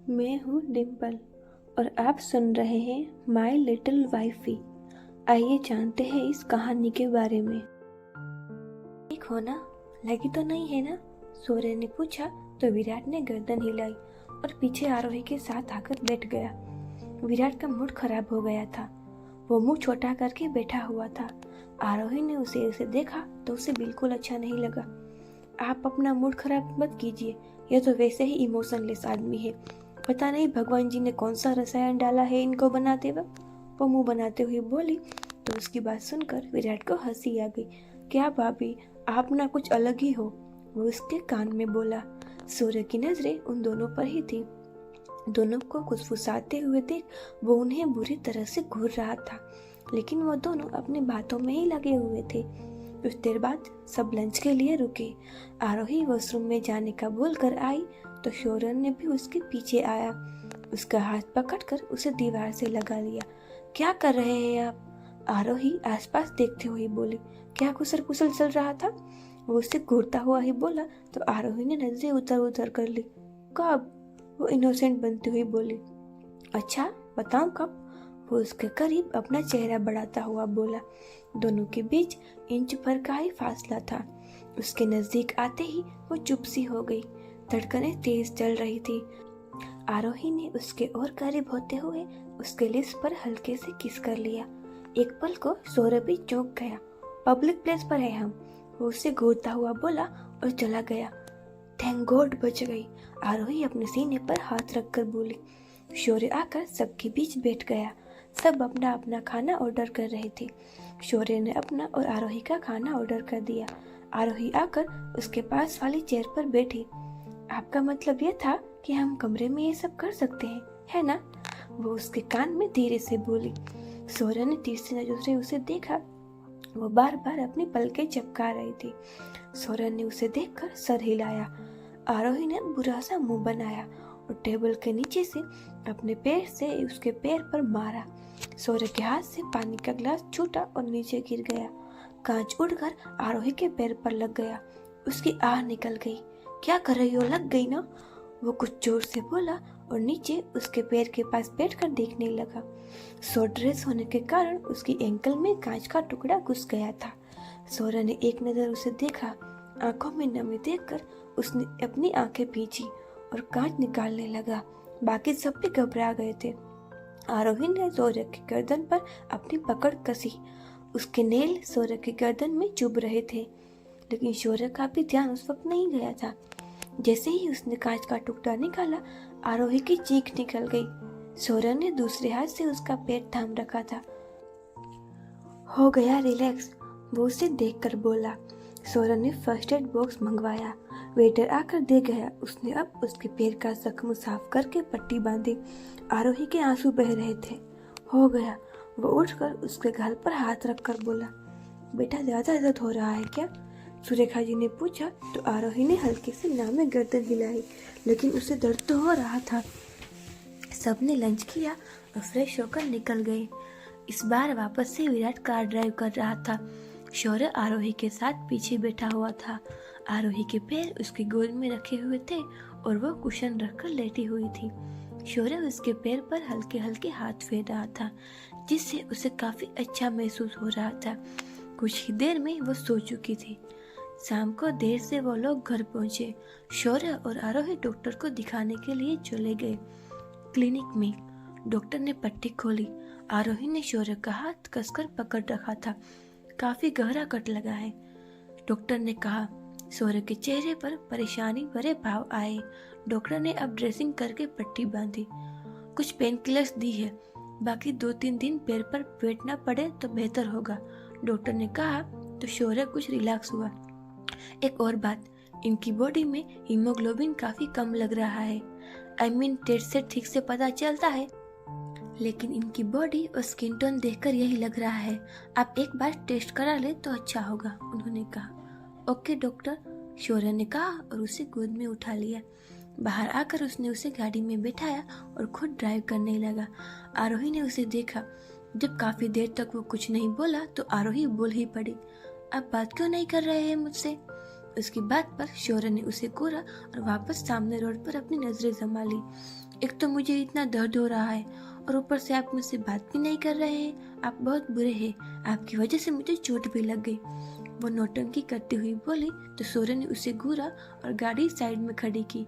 मैं हूँ डिम्पल और आप सुन रहे हैं माई लिटिल वाइफी। आइए जानते हैं इस कहानी के बारे में। ठीक हो ना? लगी तो नहीं है ना? सूर्य ने पूछा तो विराट ने गर्दन हिलाई और पीछे आरोही के साथ आकर बैठ गया। विराट का मूड खराब हो गया था। वो मुंह छोटा करके बैठा हुआ था। आरोही ने उसे देखा तो उसे बिल्कुल अच्छा नहीं लगा। आप अपना मूड खराब मत कीजिए, यह तो वैसे ही इमोशनलेस आदमी है। पता नहीं भगवान जी ने कौन सा रसायन डाला है इनको बनाते वक्त, वो मुंह बनाते हुए बोली। तो उसकी बात सुनकर विराट को हंसी आ गई। क्या भाभी, आप ना कुछ अलग ही हो, वो उसके कान में बोला। सूर्य की नजरें उन दोनों पर ही थी। दोनों को फुसफुसाते हुए देख वो उन्हें बुरी तरह से घूर रहा था, लेकिन वो दोनों अपनी बातों में ही लगे हुए थे। कुछ देर बाद सब लंच के लिए रुके। आरोही वॉशरूम में जाने का बोलकर आई तो शौर्य ने भी उसके पीछे आया। उसका हाथ पकड़कर उसे दीवार से लगा लिया। क्या कर रहे हैं आप? आरोही आसपास देखते हुए बोली। क्या कुशल कुशल चल रहा था? वो उससे घूरता हुआ ही बोला तो आरोही ने नजरें उधर उधर कर ली। कब? वो इनोसेंट बनती हुई बोली। अच्छा बताऊं कब? वो उसके करीब अपना चेहरा बढ़ाता हुआ बोला। दोनों के बीच इंच भर का ही फासला था। उसके नजदीक आते ही वो चुप सी हो गई। धड़कनें तेज चल रही थी। आरोही ने उसके और करीब होते हुए उसके लिप्स पर हल्के से किस कर लिया। एक पल को सौरभ भी चौंक गया। पब्लिक प्लेस पर है हम, वो उससे घूरता हुआ बोला और चला गया। थैंक गॉड बच गई, आरोही अपने सीने पर हाथ रखकर बोली। शौर्य आकर सबके बीच बैठ गया। सब अपना अपना खाना ऑर्डर कर रहे थे। शौर्य ने अपना और आरोही का खाना ऑर्डर कर दिया। आरोही आकर उसके पास वाली चेयर पर बैठी। आपका मतलब यह था कि हम कमरे में ये सब कर सकते हैं, है ना? वो उसके कान में धीरे से बोली। शौर्य ने तीसरी नजर से उसे देखा। वो बार बार अपनी पलकें झपका रही थी। शौर्य ने उसे देखकर सर हिलाया। आरोही ने बुरा सा मुंह बनाया और टेबल के नीचे से अपने पैर से उसके पैर पर मारा। शौर्य के हाथ से पानी का ग्लास छूटा और नीचे गिर गया। कांच उड़कर आरोही के पैर पर लग गया। उसकी आह निकल गई। क्या कर रही हो? लग गई ना? वो कुछ जोर से बोला और नीचे उसके पैर के पास बैठकर देखने लगा। शॉर्ट ड्रेस होने के कारण उसकी एंकल में कांच का टुकड़ा घुस गया था। सौर्य ने एक नजर उसे देखा। आंखों में नमी देखकर उसने अपनी आंखें भींची और कांच निकालने लगा। बाकी सब भी घबरा गए थे। आरोही ने सौर्य की गर्दन पर अपनी पकड़ कसी। उसके नेल सौर्य की गर्दन में चुभ रहे थे, लेकिन शौर्य का भी ध्यान उस वक्त नहीं गया था। जैसे ही उसने कांच का टुकड़ा निकाला, आरोही की चीख निकल गई। शौर्य ने दूसरे हाथ से उसका पेट थाम रखा था। हो गया रिलैक्स, वो उसे देखकर बोला। शौर्य ने फर्स्ट एड बॉक्स मंगवाया। वेटर आकर दे गया। उसने अब उसके पैर का जख्म साफ करके पट्टी बांधी। आरोही के आंसू बह रहे थे। हो गया, वो उठकर उसके गाल पर हाथ रखकर बोला। बेटा ज्यादा दर्द हो रहा है क्या? सुरेखा जी ने पूछा तो आरोही ने हल्के से ना में गर्दन हिलाई, लेकिन उसे दर्द तो हो रहा था। सबने लंच किया और फ्रेश होकर निकल गए। इस बार वापस से विराट कार ड्राइव कर रहा था। शौर्य आरोही के साथ पीछे बैठा हुआ था। आरोही के पैर उसकी गोद में रखे हुए थे और वो कुशन रखकर लेटी हुई थी। शौर्य उसके पैर पर हल्के हल्के हाथ फेर रहा था, जिससे उसे काफी अच्छा महसूस हो रहा था। कुछ ही देर में वो सो चुकी थी। शाम को देर से वो लोग घर पहुंचे। शौर्य और आरोही डॉक्टर को दिखाने के लिए चले गए। क्लिनिक में डॉक्टर ने पट्टी खोली। आरोही ने शौर्य का हाथ कसकर पकड़ रखा था। काफी गहरा कट लगा है, डॉक्टर ने कहा। शौर्य के चेहरे पर परेशानी भरे भाव आए। डॉक्टर ने अब ड्रेसिंग करके पट्टी बांधी। कुछ पेन किलर्स दी है, बाकी 2-3 दिन पैर पर बैठना पड़े तो बेहतर होगा, डॉक्टर ने कहा। तो शौर्य कुछ रिलैक्स हुआ। एक और बात, इनकी बॉडी में हीमोग्लोबिन काफी कम लग रहा है। टेस्ट से ठीक से पता चलता है, लेकिन इनकी बॉडी और स्किन टोन देखकर यही लग रहा है। आप एक बार टेस्ट करा ले तो अच्छा होगा, उन्होंने कहा। ओके डॉक्टर, शौर्य ने कहा और उसे गोद में उठा लिया। बाहर आकर उसने उसे गाड़ी में बैठाया और खुद ड्राइव करने लगा। आरोही ने उसे देखा। जब काफी देर तक वो कुछ नहीं बोला तो आरोही बोल ही पड़ी। आप बात क्यों नहीं कर रहे हैं मुझसे? उसकी बात पर शौर्य ने उसे घूरा और वापस सामने रोड पर अपनी नजरें जमा ली। एक तो मुझे इतना दर्द हो रहा है और ऊपर से आप मुझसे बात भी नहीं कर रहे हैं। आप बहुत बुरे हैं, आपकी वजह से मुझे चोट भी लग गई। वो नौटंकी करती हुई बोली तो सोरन ने उसे घूरा और गाड़ी साइड में खड़ी की।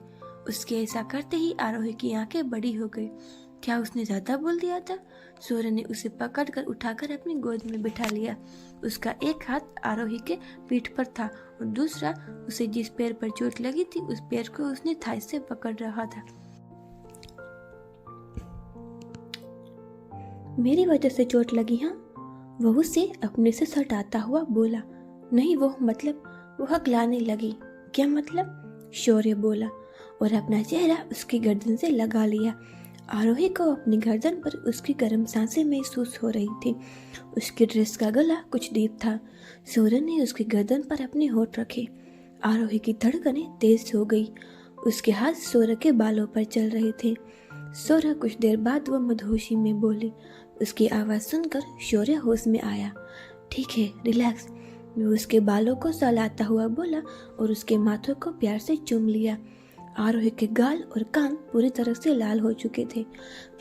उसके ऐसा करते ही आरोही की आंखें बड़ी हो गई। क्या उसने ज्यादा बोल दिया था? सोरन ने उसे पकड़कर उठाकर अपनी गोद में बिठा लिया। उसका एक हाथ आरोही के पीठ पर था और दूसरा उसे जिस पैर पर चोट लगी थी उस पैर को उसने थाई से पकड़ रहा था। मेरी वजह से चोट लगी? हाँ, वो उसे अपने से सटाता हुआ बोला। नहीं, वो मतलब वो हकलाने लगी। क्या मतलब? शौर्य बोला और अपना चेहरा उसकी गर्दन से लगा लिया। आरोही को अपनी गर्दन पर उसकी गर्म सांसें महसूस हो रही थी। उसकी ड्रेस का गला कुछ डीप था। सोरन ने उसकी गर्दन पर अपने होठ रखे। आरोही की धड़कनें तेज हो गई। उसके हाथ सोरा के बालों पर चल रहे थे। सोरा कुछ देर बाद वो मदहोशी में बोली। उसकी आवाज़ सुनकर शौर्य होश में आया। ठीक है, रिलैक्स। वो उसके बालों को सहलाता हुआ बोला और उसके माथों को प्यार से चूम लिया। आरोही के गाल और कान पूरी तरह से लाल हो चुके थे।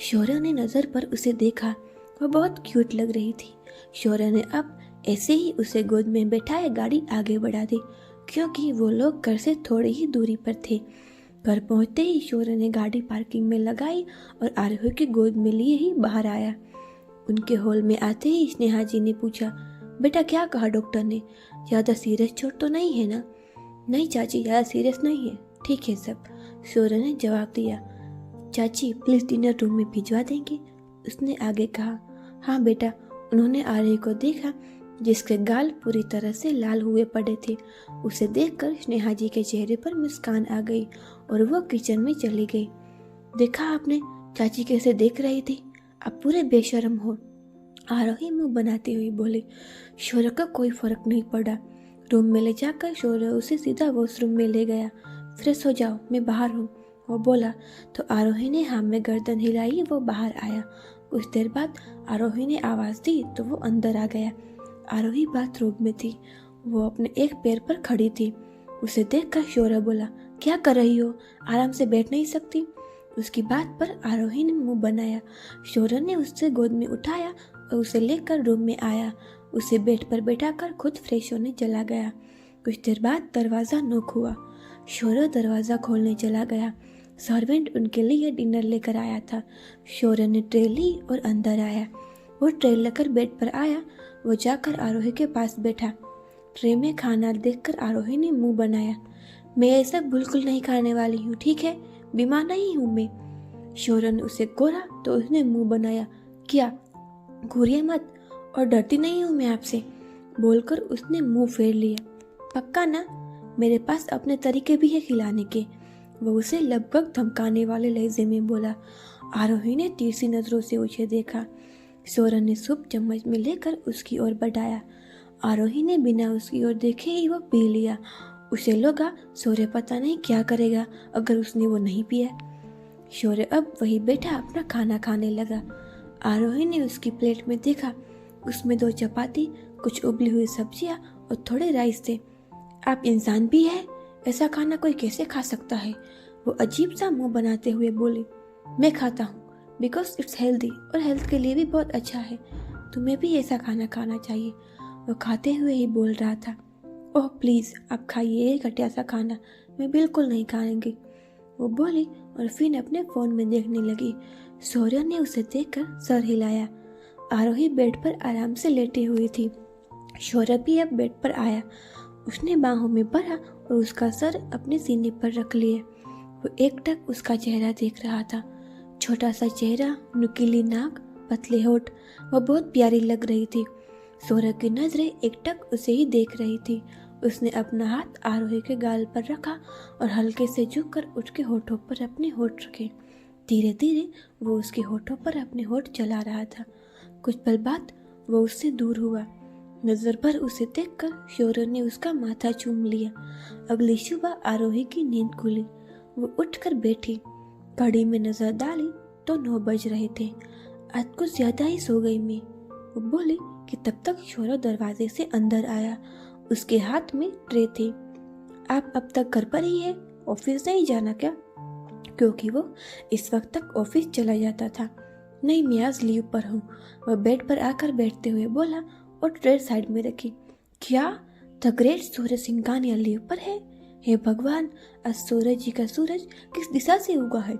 शौर्य ने नज़र पर उसे देखा। वह बहुत क्यूट लग रही थी। शौर्य ने अब ऐसे ही उसे गोद में बैठाए गाड़ी आगे बढ़ा दी, क्योंकि वो लोग घर से थोड़ी ही दूरी पर थे। घर पहुंचते ही शौर्य ने गाड़ी पार्किंग में लगाई और आरोही की गोद में लिए ही बाहर आया। उनके हॉल में आते ही स्नेहा जी ने पूछा, बेटा क्या कहा डॉक्टर ने? ज़्यादा सीरियस चोट तो नहीं है ना? नहीं चाची, ज़्यादा सीरियस नहीं है, ठीक है सब, शौर्य ने जवाब दिया। चाची प्लीज़ डिनर रूम में भिजवा देंगे? उसने आगे कहा। हाँ बेटा। उन्होंने आर्य को देखा जिसके गाल पूरी तरह से लाल हुए पड़े थे। उसे देखकर स्नेहा जी के चेहरे पर मुस्कान आ गई और वो किचन में चली गई। देखा आपने चाची कैसे देख रही थी? आप पूरे बेशर्म हो, आरोही मुंह बनाती हुई बोली। शौर्य का कोई फर्क नहीं पड़ा। रूम में ले जाकर शौर्य उसे सीधा वॉशरूम में ले गया। फ्रेश हो जाओ, मैं बाहर हूँ, वो बोला। तो आरोही ने हाँ में गर्दन हिलाई। वो बाहर आया। कुछ देर बाद आरोही ने आवाज़ दी तो वो अंदर आ गया। आरोही बाथरूम में थी। वो अपने एक पैर पर खड़ी थी। उसे देखकर शौर्य बोला, क्या कर रही हो? आराम से बैठ नहीं सकती? उसकी बात पर आरोही ने मुंह बनाया। शौर्य ने उससे गोद में उठाया और उसे लेकर रूम में आया। उसे बेड पर बैठाकर खुद फ्रेश होने चला गया। कुछ देर बाद दरवाज़ा नॉक हुआ। शौर्य दरवाज़ा खोलने चला गया। सर्वेंट उनके लिए डिनर लेकर आया था। शौर्य ने ट्रे ली और अंदर आया। वो ट्रे लेकर बेड पर आया। वो जाकर आरोही के पास बैठा। ट्रे में खाना देखकर आरोही ने मुंह बनाया। मैं ऐसा बिल्कुल नहीं खाने वाली हूँ, ठीक है? बीमार नहीं हूँ मैं। शौर्य ने उसे कोरा तो उसने मुंह बनाया। क्या? घूरिए मत, और डरती नहीं हूँ मैं आपसे, बोलकर उसने मुंह फेर लिया। पक्का ना? मेरे पास अपने तरीके भी है खिलाने के, वो उसे लगभग धमकाने वाले लहजे में बोला। आरोही ने तिरछी नजरों से उसे देखा। शौर्य ने सूप चम्मच में लेकर उसकी ओर बढ़ाया। आरोही ने बिना उसकी ओर देखे ही वो पी लिया। उसे लगा शौर्य पता नहीं क्या करेगा अगर उसने वो नहीं पिया। शौर्य अब वही बैठा अपना खाना खाने लगा। आरोही ने उसकी प्लेट में देखा। उसमें 2 चपाती, कुछ उबली हुई सब्जियां और थोड़े राइस थे। आप इंसान भी है? ऐसा खाना कोई कैसे खा सकता है? वो अजीब सा मुंह बनाते हुए बोली। मैं खाता हूँ बिकॉज इट्स हेल्दी और हेल्थ के लिए भी बहुत अच्छा है। तुम्हें भी ऐसा खाना खाना चाहिए, वो खाते हुए ही बोल रहा था। ओह प्लीज़ आप खाइए ये घटिया सा खाना, मैं बिल्कुल नहीं खाएंगी, वो बोली और फिर अपने फ़ोन में देखने लगी। शौर्य ने उसे देखकर सर हिलाया। आरोही बेड पर आराम से लेटी हुई थी। शौर्य भी अब बेड पर आया। उसने बाहों में भरा और उसका सर अपने सीने पर रख लिए। वो एकटक उसका चेहरा देख रहा था। छोटा सा चेहरा, नुकीली नाक, पतले होठ, वो बहुत प्यारी लग रही थी। शौर्य की नजरें एकटक उसे ही देख रही थी। उसने अपना हाथ आरोही के गाल पर रखा और हल्के से झुककर उसके होठों पर अपने होठ रखे। धीरे धीरे वो उसके होठों पर अपने होठ चला रहा था। कुछ पल बाद वो उससे दूर हुआ। नजर पर उसे देखकर शौर्य ने उसका माथा चूम लिया। अगली सुबह आरोही की नींद खुली। वो उठकर बैठी, घड़ी में नजर डाली तो 9 बज रहे थे। आज कुछ ज्यादा ही सो गई मैं, वो बोली कि तब तक शौर्य दरवाजे से अंदर आया। उसके हाथ में ट्रे थी। आप अब तक घर पर ही है, ऑफिस नहीं जाना क्या? क्योंकि वो इस वक्त तक ऑफिस चला जाता था। नहीं, मैं आज लीव पर हूँ। वह बेड पर आकर बैठते हुए बोला और ट्रे साइड में रखी। क्या the great Suraj Singhania leave पर है? हे भगवान, आज सूरज जी का सूरज किस दिशा से उगा है?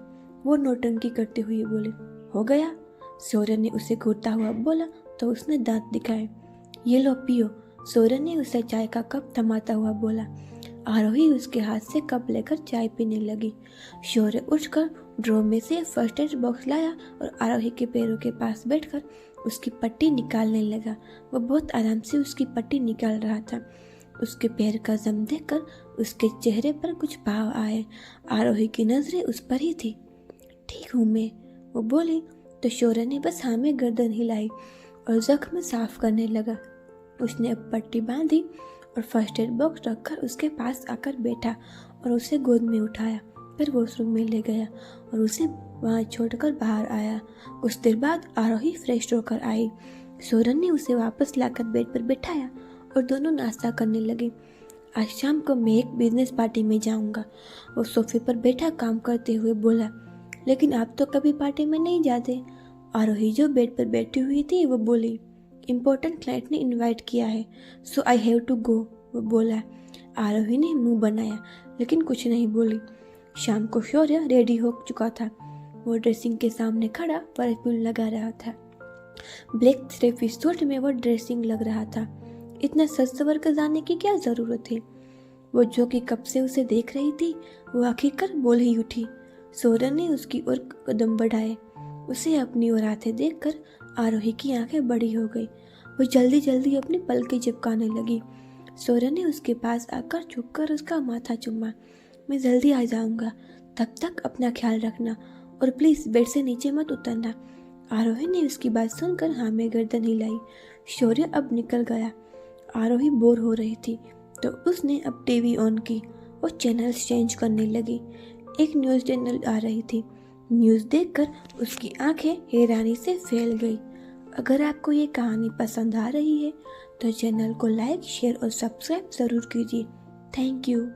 वो नौटंकी करते हुए बोले। हो गया, सोरेन ने उसे घूरता हुआ बोला तो उसने दांत दिखाए। ये लो पियो, सोरेन ने उसे चाय का कप थमाता हुआ बोला। आरोही उसके हाथ से कप लेकर चाय पीने लगी। शौर्य उठकर ड्रॉर में से फर्स्ट एड बॉक्स लाया और आरोही के पैरों के पास बैठकर उसकी पट्टी निकालने लगा। वह बहुत आराम से उसकी पट्टी निकाल रहा था। उसके पैर का जम देखकर उसके चेहरे पर कुछ भाव आए। आरोही की नजरें उस पर ही थी। ठीक हूँ मैं, वो बोली तो शौर्य ने बस हाँ में गर्दन हिलाई और जख्म साफ करने लगा। उसने अब पट्टी बांधी और फर्स्ट एड बॉक्स रखकर उसके पास आकर बैठा और उसे गोद में उठाया। फिर वॉशरूम में ले गया और उसे वहां छोड़कर बाहर आया। कुछ देर बाद आरोही फ्रेश होकर आई। सोरन ने उसे वापस लाकर बेड पर बैठाया और दोनों नाश्ता करने लगे। आज शाम को मैं एक बिजनेस पार्टी में जाऊंगा, वो सोफे पर बैठा काम करते हुए बोला। लेकिन आप तो कभी पार्टी में नहीं जाते। आरोही जो बेड पर बैठी हुई थी वो बोली। इम्पोर्टेंट क्लाइंट ने इनवाइट किया है, सो आई हैव टू गो, वो बोला। आरोही ने मुंह बनाया लेकिन कुछ नहीं बोली। शाम को शौर्य रेडी हो चुका था। वो ड्रेसिंग के सामने खड़ा परफ्यूम लगा रहा था। ब्लैक थ्री पीस सूट में वो ड्रेसिंग लग रहा था। इतना सज सवर कर जाने की क्या जरूरत थी? वो जो कि कब से उसे देख रही थी वो आखिरकार बोल ही उठी। सोरन ने उसकी ओर कदम बढ़ाए। उसे अपनी ओर आते देखकर आरोही की आंखें बड़ी हो गई। वो जल्दी जल्दी अपनी पलकें चिपकाने लगी। सोरन ने उसके पास आकर झुककर उसका माथा चूमा। मैं जल्दी आ जाऊंगा, तब तक अपना ख्याल रखना और प्लीज बेड से नीचे मत उतरना। आरोही ने उसकी बात सुनकर हाँ में गर्दन हिलाई। शौर्य अब निकल गया। आरोही बोर हो रही थी तो उसने अब टीवी ऑन की और चैनल चेंज करने लगी। एक न्यूज़ चैनल आ रही थी। न्यूज़ देखकर उसकी आंखें हैरानी से फैल गई। अगर आपको ये कहानी पसंद आ रही है तो चैनल को लाइक, शेयर और सब्सक्राइब ज़रूर कीजिए। Thank you.